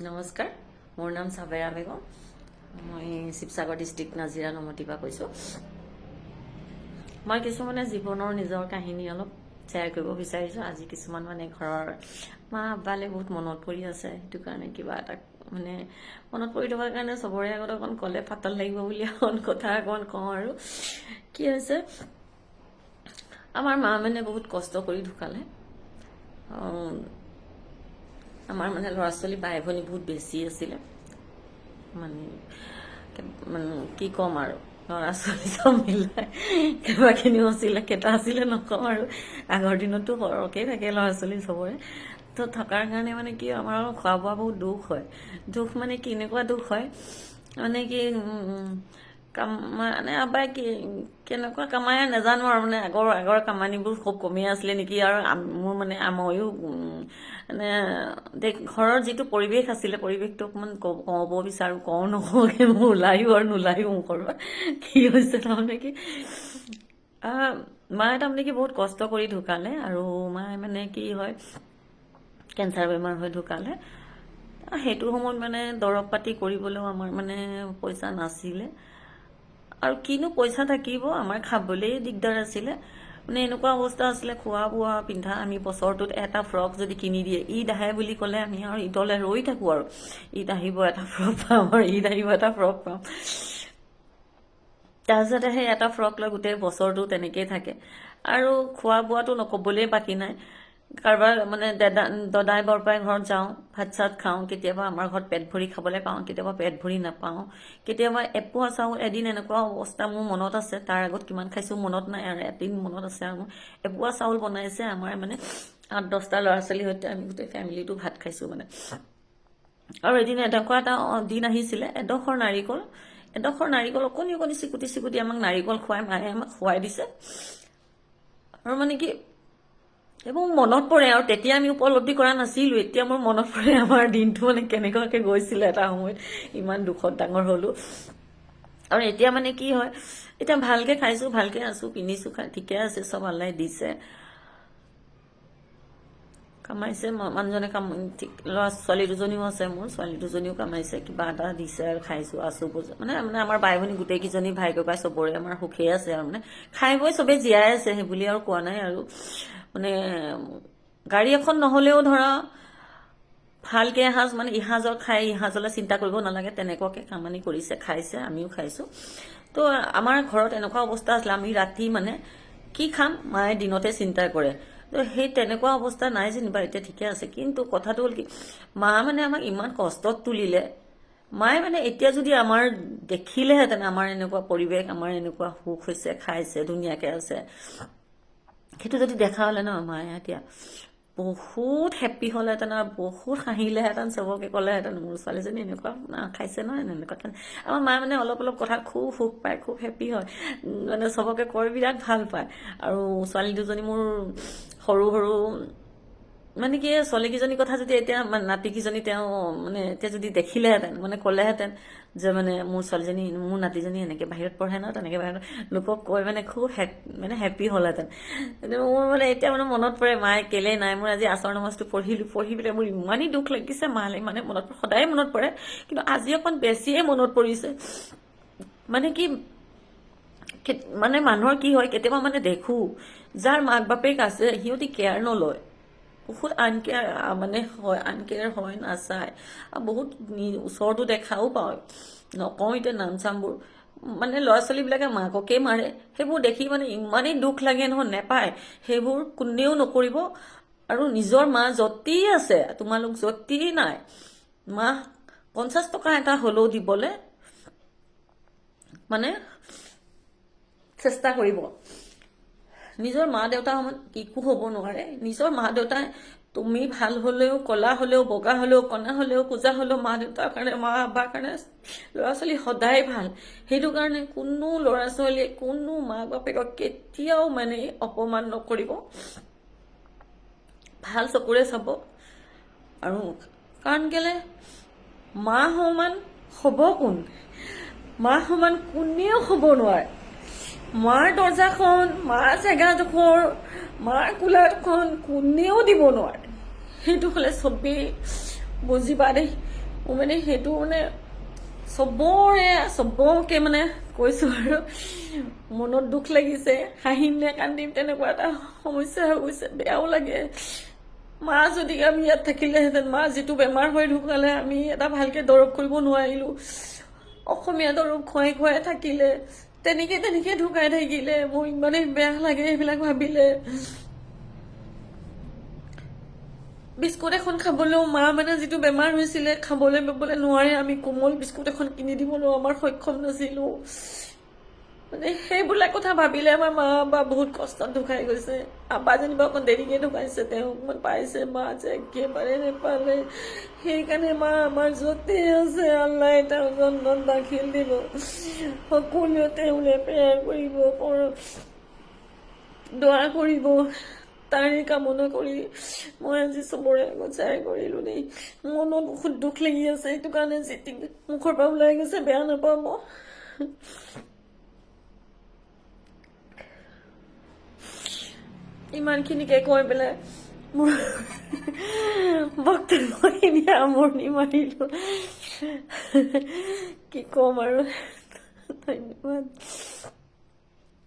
নমস্কাৰ, মোৰ নাম চাবেৰা বেগম। মই শিৱসাগৰ ডিষ্ট্ৰিক্ট নাজিৰা নমতিৰ পৰা কৈছোঁ। মই কিছুমানে জীৱনৰ নিজৰ কাহিনী অলপ শ্বেয়াৰ কৰিব বিচাৰিছোঁ। আজি কিছুমান ঘৰৰ মা আব্বালৈ বহুত মনত পৰি আছে, সেইটো কাৰণে কিবা এটা মনত পৰি থকাৰ কাৰণে চবৰে আগত অকণ ক'লে পাতল লাগিব বুলি অকণ কথা অকণ কওঁ। আৰু কি হৈছে, আমাৰ মা বহুত কষ্ট কৰি ঢুকালে। আমাৰ ল'ৰা ছোৱালী বাই ভনী বহুত বেছি আছিলে। কি ক'ম আৰু, ল'ৰা ছোৱালী চব মিলাই কেইবাখিনিও আছিলে, কেইটা আছিলে নকওঁ আৰু। আগৰ দিনততো সৰহকৈ থাকে ল'ৰা ছোৱালী চবৰে। তো থকাৰ কাৰণে কি আমাৰ খোৱা বোৱা বহুত দুখ হয়। দুখ কেনেকুৱা দুখ হয় কি আব্বাই কেনেকুৱা কামাই নাজানো আৰু আগৰ কামানিবোৰ খুব কমেই আছিলে নেকি। আৰু মোৰ ময়ো ঘৰৰ যিটো পৰিৱেশ আছিলে, পৰিৱেশটো অকণমান ক'ব বিচাৰোঁ, কওঁ নকওঁকৈ মোৰ ওলায়ো আৰু নোলায়ো মুখৰ পৰা। কি হৈছে কি মায়ে বহুত কষ্ট কৰি ঢুকালে। আৰু মায়ে কি হয়, কেঞ্চাৰ বেমাৰ হৈ ঢুকালে। সেইটো সময়ত দৰৱ পাতি কৰিবলৈও আমাৰ পইচা নাছিলে। আৰু কিনো পইচা থাকিব, আমাৰ খাবলেই দিগদাৰ আছিলে। এনেকুৱা অৱস্থা আছিলে, খোৱা বোৱা পিন্ধা। আমি বছৰটোত এটা ফ্ৰক যদি কিনি দিয়ে, ঈদ আহে বুলি ক'লে আমি আৰু ঈদলৈ ৰৈ থাকোঁ আৰু। ঈদ আহিব এটা ফ্ৰক পাম, আৰু ঈদ আহিব এটা ফ্ৰক পাম। তাৰপিছতে সেই এটা ফ্ৰক লৈ গোটেই বছৰটো তেনেকেই থাকে। আৰু খোৱা বোৱাটো নক'বলেই বাকী নাই। কাৰোবাৰ দদাই বৰপাই ঘৰত যাওঁ, ভাত চাত খাওঁ। কেতিয়াবা আমাৰ ঘৰত পেট ভৰি খাবলৈ পাওঁ, কেতিয়াবা পেট ভৰি নাপাওঁ। কেতিয়াবা এপোৱা চাউল, এদিন এনেকুৱা অৱস্থা মোৰ মনত আছে, তাৰ আগত কিমান খাইছোঁ মনত নাই, আৰু এদিন মনত আছে আৰু মোৰ এপোৱা চাউল বনাইছে আমাৰ 8-10টা ল'ৰা ছোৱালীৰ সৈতে আমি গোটেই ফেমিলিটো ভাত খাইছোঁ আৰু এদিন এনেকুৱা এটা দিন আহিছিলে, এডোখৰ নাৰিকল অকণি অকণি চিকুটি আমাক নাৰিকল খুৱাই, মায়ে আমাক খুৱাই দিছে। আৰু কি এইবোৰ মনত পৰে। আৰু তেতিয়া আমি উপলব্ধি কৰা নাছিলোঁ। এতিয়া মোৰ মনত পৰে আমাৰ দিনটো কেনেকুৱাকৈ গৈছিলে। এটা সময়ত ইমান দুখত ডাঙৰ হ'লোঁ। আৰু এতিয়া কি হয়, এতিয়া ভালকৈ খাইছোঁ, ভালকৈ আছোঁ, পিন্ধিছোঁ, ঠিকে আছে, চব আল্লাই দিছে, কামাইছে। মানুহজনে ল'ৰা ছোৱালী দুজনীও আছে মোৰ, ছোৱালী দুজনীও কামাইছে, কিবা এটা দিছে আৰু খাইছোঁ, আছোঁ। আমাৰ বাই ভনী গোটেইকেইজনী ভাই ককাই চবৰে আমাৰ সুখেই আছে আৰু খাই বৈ চবেই জীয়াই আছে, সেই বুলি আৰু কোৱা নাই। আৰু গাড়ী এখন নহ'লেও ধৰা ভালকৈ এসাঁজ ইসাঁজৰ খাই ইসাঁজলৈ চিন্তা কৰিব নালাগে, তেনেকুৱাকৈ কামানি কৰিছে, খাইছে, আমিও খাইছোঁ। তো আমাৰ ঘৰত এনেকুৱা অৱস্থা আছিলে, আমি ৰাতি কি খাম মায়ে দিনতে চিন্তা কৰে। তো সেই তেনেকুৱা অৱস্থা নাই যেনিবা, এতিয়া ঠিকে আছে। কিন্তু কথাটো হ'ল কি, মা আমাক ইমান কষ্টত তুলিলে। মায়ে এতিয়া যদি আমাৰ দেখিলেহেঁতেন, আমাৰ এনেকুৱা পৰিৱেশ, আমাৰ এনেকুৱা সুখ হৈছে, খাইছে, ধুনীয়াকৈ আছে, সেইটো যদি দেখা হ'লে ন, মায়ে এতিয়া বহুত হেপ্পী হ'লহেঁতেন, আৰু বহুত হাঁহিলেহেঁতেন, চবকে ক'লেহেঁতেন মোৰ ছোৱালীজনী এনেকুৱা খাইছে নহয়, এনেকুৱা। আমাৰ মায়ে অলপ অলপ কথাত খুব সুখ পায়, খুব হেপ্পী হয়, চবকে কয়, বিৰাট ভাল পায়। আৰু ছোৱালী দুজনী মোৰ সৰু সৰু কি ছোৱালীকেইজনীৰ কথা যদি এতিয়া নাতিকেইজনী তেওঁ এতিয়া যদি দেখিলেহেঁতেন, ক'লেহেঁতেন যে মোৰ ছোৱালীজনী, মোৰ নাতিজনী এনেকৈ বাহিৰত পঢ়ে ন, তেনেকৈ বাহিৰত লোকক কৈ খুব হেপ্পী হ'লহেঁতেন। মোৰ এতিয়া মনত পৰে, মায়ে কেলে নাই। মোৰ আজি আচৰ নামাজটো পঢ়ি পেলাই মোৰ ইমানেই দুখ লাগিছে, মালে মনত পৰে, সদায় মনত পৰে, কিন্তু আজি অকণ বেছিয়ে মনত পৰিছে। কি মানুহৰ কি হয়, কেতিয়াবা দেখোঁ যাৰ মাক বাপেক আছে, সিহঁতি কেয়াৰ নলয়, বহুত আনকেয়াৰ হয়, আনকেয়াৰ হয়, নাচায়। আৰু বহুত ওচৰতো দেখাও পাওঁ, নকওঁ এতিয়া নাম চামবোৰ। ল'ৰা ছোৱালীবিলাকে মাককে মাৰে, সেইবোৰ দেখি ইমানেই দুখ লাগে নহয়, নেপায় সেইবোৰ কোনেও নকৰিব। আৰু নিজৰ মা যতি আছে, তোমালোক যতি নাই, মাহ 50 টকা এটা হ'লেও দিবলৈ চেষ্টা কৰিব। নিজৰ মা দেউতা একো হ'ব নোৱাৰে। নিজৰ মা দেউতাই তুমি ভাল হ'লেও, ক'লা হ'লেও, বগা হ'লেও, কণা হ'লেও, কোজা হ'লেও, মা দেউতাৰ কাৰণে, মা আব্বাৰ কাৰণে ল'ৰা ছোৱালী সদায় ভাল। সেইটো কাৰণে কোনো ল'ৰা ছোৱালীয়ে কোনো মাক বাপেকক কেতিয়াও অপমান নকৰিব, ভাল চকুৰে চাব। আৰু কাৰণ কেলে, মা সমান হ'ব কোন? মা সমান কোনেও হ'ব নোৱাৰে। মাৰ দৰ্জাখন, মাৰ জেগাডোখৰ, মাৰ কোলাখন কোনেও দিব নোৱাৰে। সেইটো হ'লে চবেই বুজিবা দেই। মোৰ মানে সেইটো মানে চবকে মানে কৈছোঁ আৰু মনত দুখ লাগিছে, হাঁহিম নে কান্দিম তেনেকুৱা এটা সমস্যা হৈ গৈছে, বেয়াও লাগে। মা যদি আমি ইয়াত থাকিলেহেঁতেন, মা যিটো বেমাৰ হৈ ঢুকালে, আমি এটা ভালকৈ দৰৱ কৰিব নোৱাৰিলোঁ, অসমীয়া দৰৱ খুৱাই খুৱাই থাকিলে, তেনেকৈ ঢুকাই থাকিলে। মোৰ ইমানেই বেয়া লাগে সেইবিলাক ভাবিলে। বিস্কুট এখন খাবলৈও মা মানে যিটো বেমাৰ হৈছিলে, খাবলৈ বাবলৈ নোৱাৰে, আমি কোমল বিস্কুট এখন কিনি দিবলৈও আমাৰ সক্ষম নাছিলোঁ। মানে সেইবিলাক কথা ভাবিলে আমাৰ মা বা বহুত কষ্টত ঢুকাই গৈছে। আব্বা যেনিবা অকণ দেৰিকৈ ঢুকাইছে, তেওঁ অকণমান পাইছে, মা যে একেবাৰে নেপালে। সেইকাৰণে মা আমাৰ য'তে আছে আল্লাই তেওঁ জন্নত দাখিল দিব, সকলোৱে তেওঁলৈ প্ৰেয়াৰ কৰিব, দোৱা কৰিব, তাৰে কামনা কৰি মই আজি চবৰে আগত শ্বেয়াৰ কৰিলোঁ দেই। মনত বহুত দুখ লাগি আছে, সেইটো কাৰণে যি মুখৰ পৰা ওলাই গৈছে বেয়া নাপাব। ইমানখিনিকে কৈ পেলাই মোৰ বক্তব্যখিনি সামৰণি মাৰিলোঁ। কি ক'ম আৰু, ধন্যবাদ।